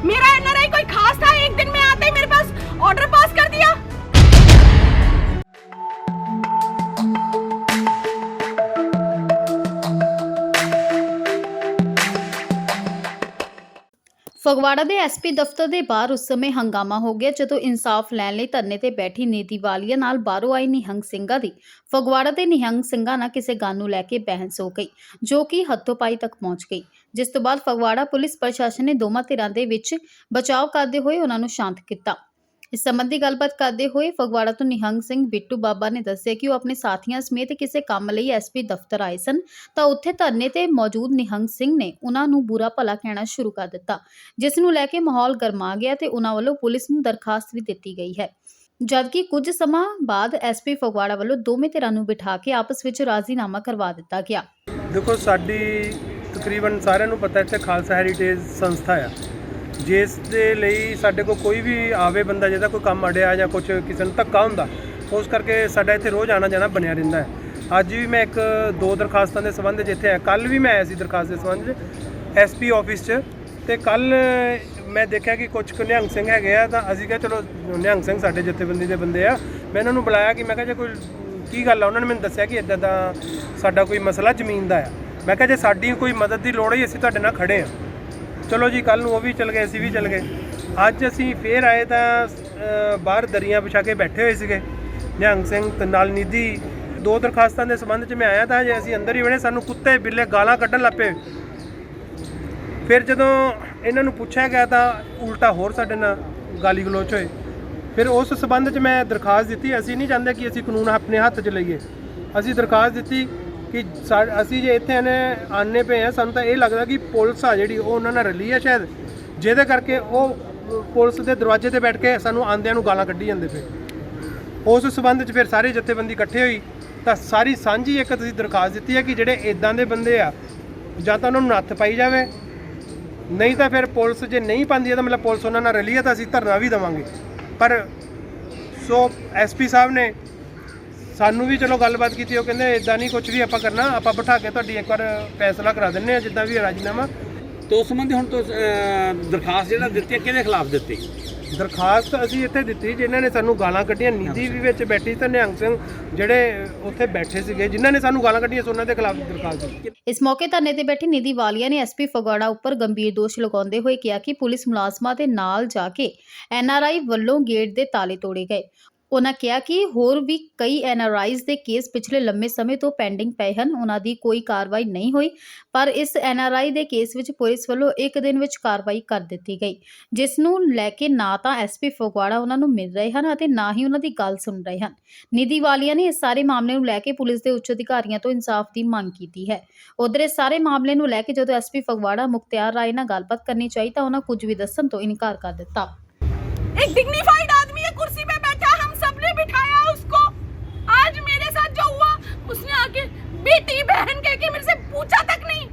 मेरा एनआरआई कोई खास था, एक दिन में आते ही मेरे पास ऑर्डर पास कर दिया। ਫਗਵਾੜਾ ਦੇ ਐਸਪੀ ਦਫ਼ਤਰ ਦੇ ਬਾਹਰ ਉਸ ਸਮੇਂ ਹੰਗਾਮਾ ਹੋ ਗਿਆ ਜਦੋਂ ਇਨਸਾਫ ਲੈਣ ਲਈ ਧਰਨੇ ਤੇ ਬੈਠੀ ਨੀਤੀ ਵਾਲੀਆ ਨਾਲ ਬਾਹਰੋਂ ਆਈ ਨਿਹੰਗ ਸਿੰਘਾਂ ਦੀ ਫਗਵਾੜਾ ਦੇ ਨਿਹੰਗ ਸਿੰਘਾਂ ਨਾਲ ਕਿਸੇ ਗੱਲ ਨੂੰ ਲੈ ਕੇ ਬਹਿਸ ਹੋ ਗਈ, ਜੋ ਕਿ ਹੱਥੋਂ-ਪਾਈ ਤੱਕ ਪਹੁੰਚ ਗਈ, ਜਿਸ ਤੋਂ ਬਾਅਦ ਫਗਵਾੜਾ ਪੁਲਿਸ ਪ੍ਰਸ਼ਾਸਨ ਨੇ ਦੋਵਾਂ ਧਿਰਾਂ ਦੇ ਵਿੱਚ ਬਚਾਅ ਕਰਦੇ ਹੋਏ ਉਹਨਾਂ ਨੂੰ ਸ਼ਾਂਤ ਕੀਤਾ। इस संबंधी गलबात करते हुए फगवाड़ा तो निहंग सिंह बिट्टू बाबा ने दस्सिया कि वो अपने साथियों समेत किसी काम लई एसपी दफ्तर आए सन तो उत्थे धरने ते मौजूद निहंग सिंह ने उन्हां नूं बुरा भला कहना शुरू कर दिता, जिस नूं लैके माहौल गरमा गया ते उन्हां वल्लों पुलिस नूं दरखास्त भी दित्ती गई है। जबकि कुछ समा बाद एसपी फगवाड़ा वल्लों दोवें धिरां नूं बिठा के आपस विच राजीनामा करवा दिता गया। देखो साडी तकरीबन सारिਆਂ ਨੂੰ पता है खालसा हैरीटेज संस्था है, जिस दे लई साडे को कोई भी आवे बंदा जिहदा कोई काम अड़िया या कुछ किसी नूं धक्का हुंदा, उस करके साडा इत्थे रोज़ आना जाना बनिया रहिंदा है। अज भी मैं एक दो दरखास्तां दे संबंध च इत्थे आया, कल भी मैं आया सी दरखास्त दे संबंध च एसपी ऑफिस च, ते कल मैं देखा कि कुछ निहंग सिंह हैगे आ, तां असीं कहा चलो निहंग सिंह साडे जथेबंदी दे बंदे आ, मैं इन्हां नूं बुलाया कि मैं कहा जे कोई की गल आ, उन्होंने मैनूं दस्सिया कि इदां दा साडा कोई मसला जमीन दा है। मैं कहा जे साडी कोई मदद की लोड़ है असीं तुहाडे नाल खड़े आ। चलो जी कल वो भी चल गए, असी भी चल गए। अज असी फिर आए तो बाहर दरियां बिछा के बैठे हुए थे निहंग सिंह ते नाल निधि। दो दरखास्तों के संबंध च मैं आया था, जे असी अंदर ही बने सानू कुत्ते बिल्ले गालां कड्ढन लग पे। फिर जदों इन्हां नूं पुछया गया तो उल्टा होर साडे नाल गाली गलोच होए। फिर उस संबंध च मैं दरखास्त दी, असी नहीं चाहते कि असी कानून अपने हत्थ च लईए। असी दरखास्त दी कि असी जे इत्थे आने पे हैं, सानूं तां ये लगदा कि पुलिस आ जिहड़ी ओह उन्हां नाल रली है शायद, जिहदे करके ओह पुलिस दे दरवाजे ते बैठ के सानूं आंदिआं नूं गालां कड्ढी जांदे पे। उस संबंध च फिर सारी जथेबंदी इकट्ठे होई तां सारी सांझी एक असीं दरखास्त दित्ती है कि जिहड़े इदां दे बंदे आ जां तां उन्हां नूं नत्थ पाई जावे, नहीं तां फिर पुलिस जे नहीं पांदी है तां मतलब पुलिस उन्हां नाल रली है तां असीं धरना भी देवांगे। पर सो एसपी साहब ने सानू भी चलो गलबात की, वो कहते इदा नहीं कुछ भी आप करना, आप बिठा के तुहाडी एक बार फैसला करा दें जिदा भी राजीनामा। तो उस संबंधी हुण तो दरखास्त जिहड़ा दित्ती है किहदे खिलाफ दित्ती? दरखास्त असीं इत्थे दित्ती जिन्हां ने सानू गालां कड्ढियां, निधि भी विच बैठी ते निहंग सिंह जिहड़े उत्थे बैठे सीगे जिन्हां ने सानू गालां कड्ढियां उन्हां दे खिलाफ दरखास्त दित्ती। इस मौके धरने ते बैठी निधि वालिया ने एसपी फगवाड़ा उपर गंभीर दोष लगाउंदे होए कहा कि पुलिस मुलाजमां दे नाल जाके एनआरआई वल्लों गेट दे ताले तोड़े गए। उन्होंने कहा कि होर भी कई एनआरआईज़ के केस पिछले लंबे समय तो पेंडिंग पे हैं, उन्हां दी कोई कार्रवाई नहीं हुई, पर इस एनआरआई के केस विच पुलिस वालों एक दिन विच कार्रवाई कर दी गई, जिस नूं लैके ना तो एसपी फगवाड़ा उन्हां नूं मिल रहे हैं अते ना ही उन्हां दी गल सुन रहे हैं। निधि वालिया ने इस सारे मामले नूं लैके पुलिस के उच्च अधिकारियों तो इंसाफ की मांग की है। उधर इस सारे मामले नूं लैके जदों एसपी फगवाड़ा मुख्तियार राय नाल गलबात करनी चाहिए तो उन्हां कुछ भी दस्सण तो इनकार कर दिता। एक डिग्निफाइड आदमी है, कुर्सी पे बैठा, हम सबने बिठाया उसको। आज मेरे साथ जो हुआ, उसने आके बेटी बहन कह के मेरे से पूछा तक नहीं।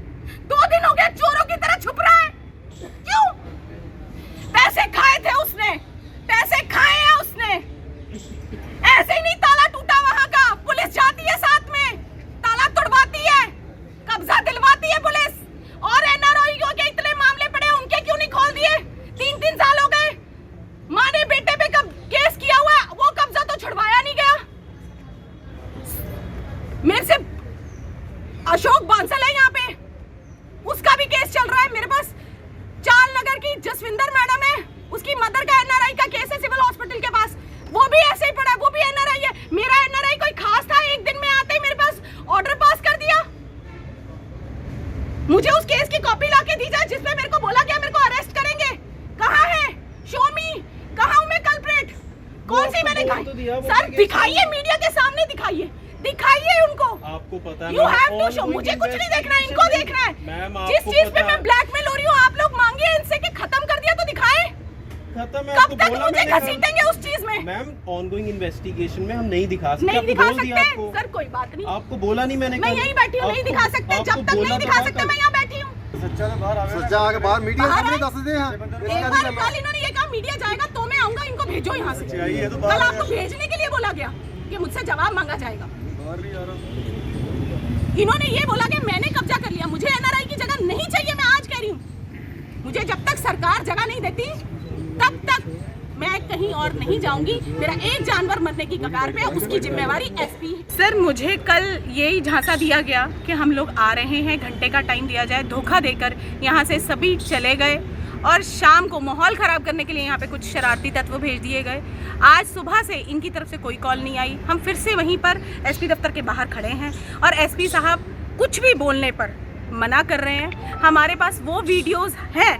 2 दिन हो गए चोरों की तरह छुप रहा है। क्यों? पैसे खाए थे उसने, पैसे खाए हैं उसने। ऐसे ही नहीं ताला टूटा वहां का, पुलिस जाती है साथ में, ताला तोड़वाती है, कब्जा दिलवाती है पुलिस। और एनआरआईओ के इतने मामले पड़े, उनके क्यों नहीं खोल दिए? 3-3 साल हो गए। माँ ने बेटे पे कब केस किया हुआ है, वो कब्जा तो छुड़वाया नहीं गया। मेरे से अशोक बांसल है यहाँ पे, उसका भी केस चल रहा है मेरे पास। चाल नगर की जसविंदर मैडम है, उसकी मदर का एनआरआई का केस है सिविल हॉस्पिटल के पास, वो भी ऐसे ही पड़ा है, वो भी एनआरआई है। मेरा एनआरआई कोई खास था, एक दिन में आते ही मेरे पास ऑर्डर पास कर दिया। मुझे उस केस की कॉपी लाके दी जाए जिसमें मेरे को बोला गया मेरे को अरेस्ट करेंगे। कहाँ है? शो मी, कहाँ हूँ मैं कल्प्रेट? कौन सी मैंने खाई? सर दिखाइए, मीडिया के सामने दिखाइए, दिखाइए उनको। आपको पता है यू हैव टू शो, मुझे कुछ नहीं देखना है, इनको देखना है। जिस चीज पे मैं ब्लैकमेल हो रही हूँ आप लोग मांगिए इनसे कि खत्म कर दिया तो दिखाए। कब तक मुझे घसीटेंगे उस चीज में? मैम ऑनगोइंग इन्वेस्टिगेशन में हम नहीं दिखा सकते। नहीं दिखा सकते सर, कोई बात नहीं। आपको बोला नहीं मैंने, मैं यहीं बैठी हूँ, नहीं दिखा सकते। जब तक नहीं दिखा सकते मैं यहाँ बैठी हूँ। सच्चा आके बाहर मीडिया सामने दस दे हैं। एक बार कल इन्होंने ये कहा मीडिया जाएगा तो मैं आऊंगा, इनको भेजो यहाँ से। कल आपको भेजने के लिए बोला गया। कि मुझसे जवाब मांगा जाएगा। इन्होंने ये बोला कि मैंने कब्जा कर लिया, मुझे एनआरआई की जगह नहीं चाहिए। मैं आज कह रही हूँ, मुझे जब तक सरकार जगह नहीं देती तब तक मैं कहीं और नहीं जाऊंगी। मेरा एक जानवर मरने की कगार पे, उसकी जिम्मेवारी एसपी है। सर, मुझे कल यही झांसा दिया गया कि हम लोग आ रहे हैं, घंटे का टाइम दिया जाए, धोखा देकर यहाँ से सभी चले गए और शाम को माहौल ख़राब करने के लिए यहाँ पे कुछ शरारती तत्व भेज दिए गए। आज सुबह से इनकी तरफ से कोई कॉल नहीं आई। हम फिर से वहीं पर एसपी दफ्तर के बाहर खड़े हैं और एसपी साहब कुछ भी बोलने पर मना कर रहे हैं। हमारे पास वो वीडियोज़ हैं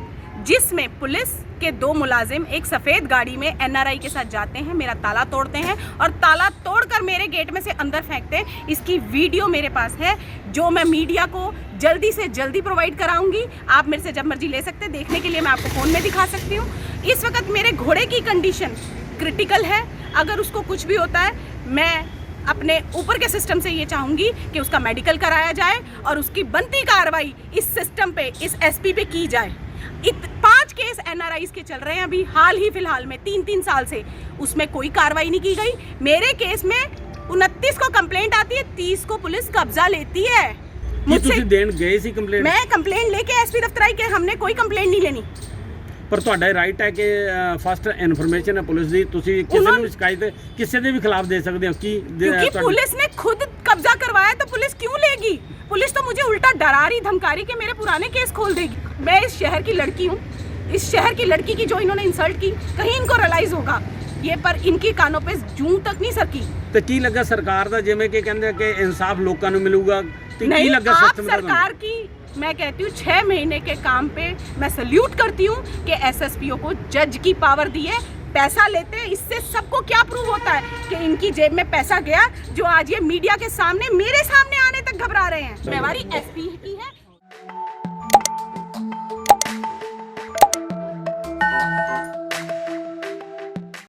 जिसमें पुलिस के 2 मुलाजिम एक सफ़ेद गाड़ी में एनआरआई के साथ जाते हैं, मेरा ताला तोड़ते हैं और ताला तोड़कर मेरे गेट में से अंदर फेंकते हैं। इसकी वीडियो मेरे पास है जो मैं मीडिया को जल्दी से जल्दी प्रोवाइड कराऊंगी। आप मेरे से जब मर्जी ले सकते हैं, देखने के लिए मैं आपको फ़ोन में दिखा सकती हूँ। इस वक्त मेरे घोड़े की कंडीशन क्रिटिकल है। अगर उसको कुछ भी होता है, मैं अपने ऊपर के सिस्टम से ये चाहूँगी कि उसका मेडिकल कराया जाए और उसकी बनती कार्रवाई इस सिस्टम पे, इस एसपी पे की जाए। 5 केस एनआरआईज के चल रहे हैं अभी हाल ही फिलहाल में 3-3 साल से, उसमें कोई कार्रवाई नहीं की गई। मेरे केस में 29 को कंप्लेंट आती है, 30 को पुलिस कब्जा लेती है। मुझसे देन गए सी कंप्लेंट? मैं कंप्लेंट लेके एसपी दफ्तर आई कि हमने कोई कंप्लेंट नहीं लेनी। ਪਰ ਤੁਹਾਡਾ ਰਾਈਟ ਹੈ ਕਿ ਫਸਟ ਇਨਫੋਰਮੇਸ਼ਨ ਹੈ ਪੁਲਿਸ ਦੀ, ਤੁਸੀਂ ਕਿਸੇ ਨੂੰ ਵੀ ਸ਼ਿਕਾਇਤ ਕਿਸੇ ਦੇ ਵੀ ਖਿਲਾਫ ਦੇ ਸਕਦੇ ਹੋ। क्योंकि पुलिस ने खुद कब्जा करवाया तो पुलिस क्यों लेगी? पुलिस तो मुझे उल्टा डरा रही, धमका रही कि मेरे पुराने केस खोल देगी। मैं इस शहर की लड़की हूँ, इस शहर की लड़की की जो इन्होंने इंसल्ट की, कहीं इनको रियलाइज होगा ये, पर इनकी कानों पे जूं तक नहीं सरकी। ਤੇ ਕੀ ਲੱਗਾ सरकार ਦਾ, ਜਿਵੇਂ ਕਿ ਕਹਿੰਦੇ ਕਿ ਇਨਸਾਫ ਲੋਕਾਂ ਨੂੰ ਮਿਲੂਗਾ, ਤੇ नहीं, ਕੀ ਲੱਗਾ आप सिस्टम ਦਾ? सरकार की, मैं कहती हूँ 6 महीने के काम पे मैं सल्यूट करती हूँ कि एसएसपीओ को जज की पावर दी है। पैसा लेते हैं, इससे सबको क्या प्रूव होता है कि इनकी जेब में पैसा गया, जो आज ये मीडिया के सामने, मेरे सामने आने तक घबरा रहे हैं। जिम्मेवारी एसपी की है।